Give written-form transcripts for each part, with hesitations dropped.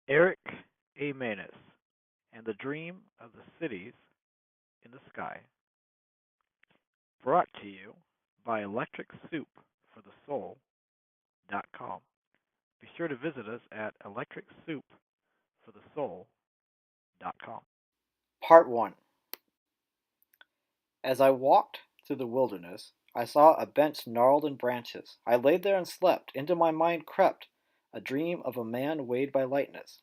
Eric A Manus and the Dream of the Cities in the Sky. Brought to you by electricsoupforthesoul.com. Be sure to visit us at electricsoupforthesoul.com. Part 1. As I walked through the wilderness, I saw a bench gnarled in branches. I laid there and slept. Into my mind crept a dream of a man weighed by lightness.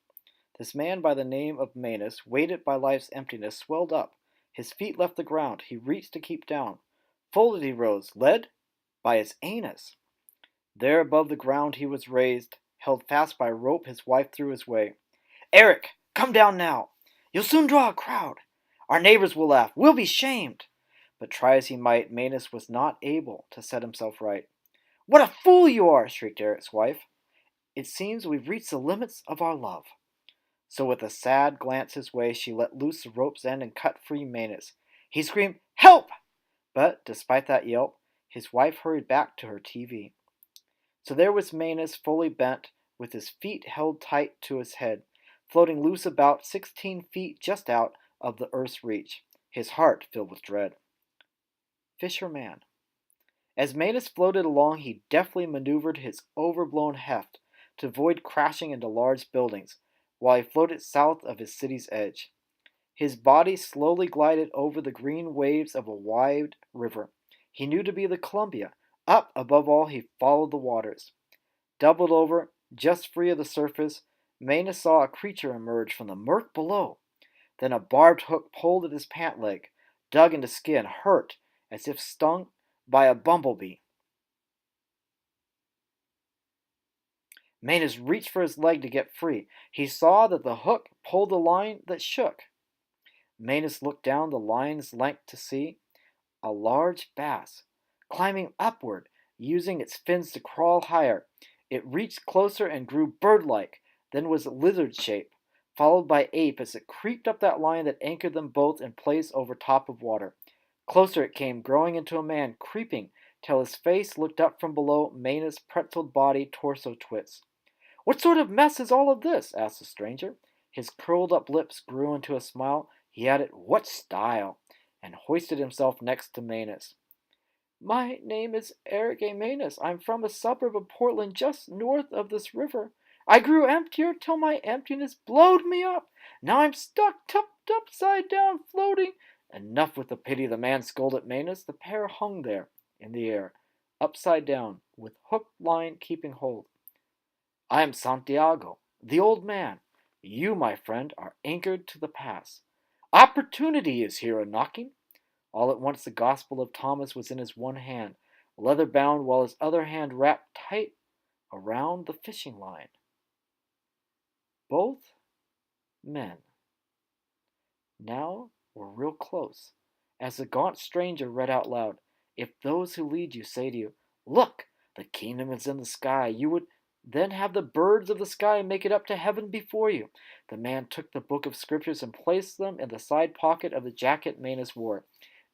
This man by the name of Manus, weighted by life's emptiness, swelled up. His feet left the ground. He reached to keep down. Folded he rose, led by his anus. There above the ground he was raised, held fast by a rope his wife threw his way. Eric, come down now. You'll soon draw a crowd. Our neighbors will laugh. We'll be shamed. But try as he might, Manus was not able to set himself right. What a fool you are, shrieked Eric's wife. It seems we've reached the limits of our love. So with a sad glance his way, she let loose the rope's end and cut free Manus. He screamed, Help! But, despite that yelp, his wife hurried back to her TV. So there was Manus, fully bent, with his feet held tight to his head, floating loose about 16 feet just out of the earth's reach, his heart filled with dread. Fisherman. As Manus floated along, he deftly maneuvered his overblown heft to avoid crashing into large buildings, while he floated south of his city's edge. His body slowly glided over the green waves of a wide river he knew to be the Columbia. Up above all, he followed the waters. Doubled over, just free of the surface, Manus saw a creature emerge from the murk below. Then a barbed hook pulled at his pant leg, dug into skin, hurt as if stung by a bumblebee. Manus reached for his leg to get free. He saw that the hook pulled a line that shook. Manus looked down the line's length to see a large bass, climbing upward, using its fins to crawl higher. It reached closer and grew bird-like, then was lizard shape, followed by ape as it creeped up that line that anchored them both in place over top of water. Closer it came, growing into a man, creeping till his face looked up from below Manus' pretzeled body torso twits. What sort of mess is all of this? Asked the stranger. His curled up lips grew into a smile. He added, What style? And hoisted himself next to Manus. My name is Eric A Manus. I'm from a suburb of Portland just north of this river. I grew emptier till my emptiness blowed me up. Now I'm stuck, tucked upside down, floating. Enough with the pity, the man scolded Manus. The pair hung there in the air, upside down, with hooked line keeping hold. I am Santiago, the old man. You, my friend, are anchored to the pass. Opportunity is here a knocking. All at once the Gospel of Thomas was in his one hand, leather bound, while his other hand wrapped tight around the fishing line. Both men now were real close, as the gaunt stranger read out loud, If those who lead you say to you, Look, the kingdom is in the sky, you would then have the birds of the sky make it up to heaven before you. The man took the book of scriptures and placed them in the side pocket of the jacket Manus wore,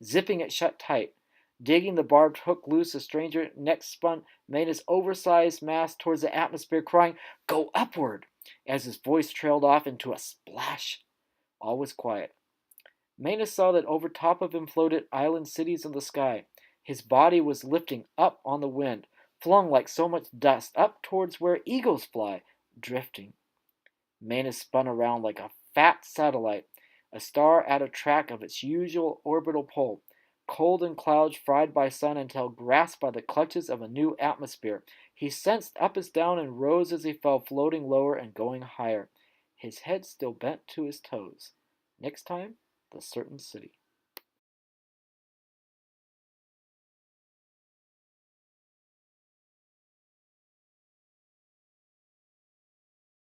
zipping it shut tight. Digging the barbed hook loose, the stranger next spun Manus' oversized mass towards the atmosphere, crying, Go upward! As his voice trailed off into a splash. All was quiet. Manus saw that over top of him floated island cities in the sky. His body was lifting up on the wind, flung like so much dust up towards where eagles fly, drifting. Manus spun around like a fat satellite, a star out of track of its usual orbital pole, cold in clouds fried by sun until grasped by the clutches of a new atmosphere. He sensed up as down and rose as he fell, floating lower and going higher, his head still bent to his toes. Next time, the certain city.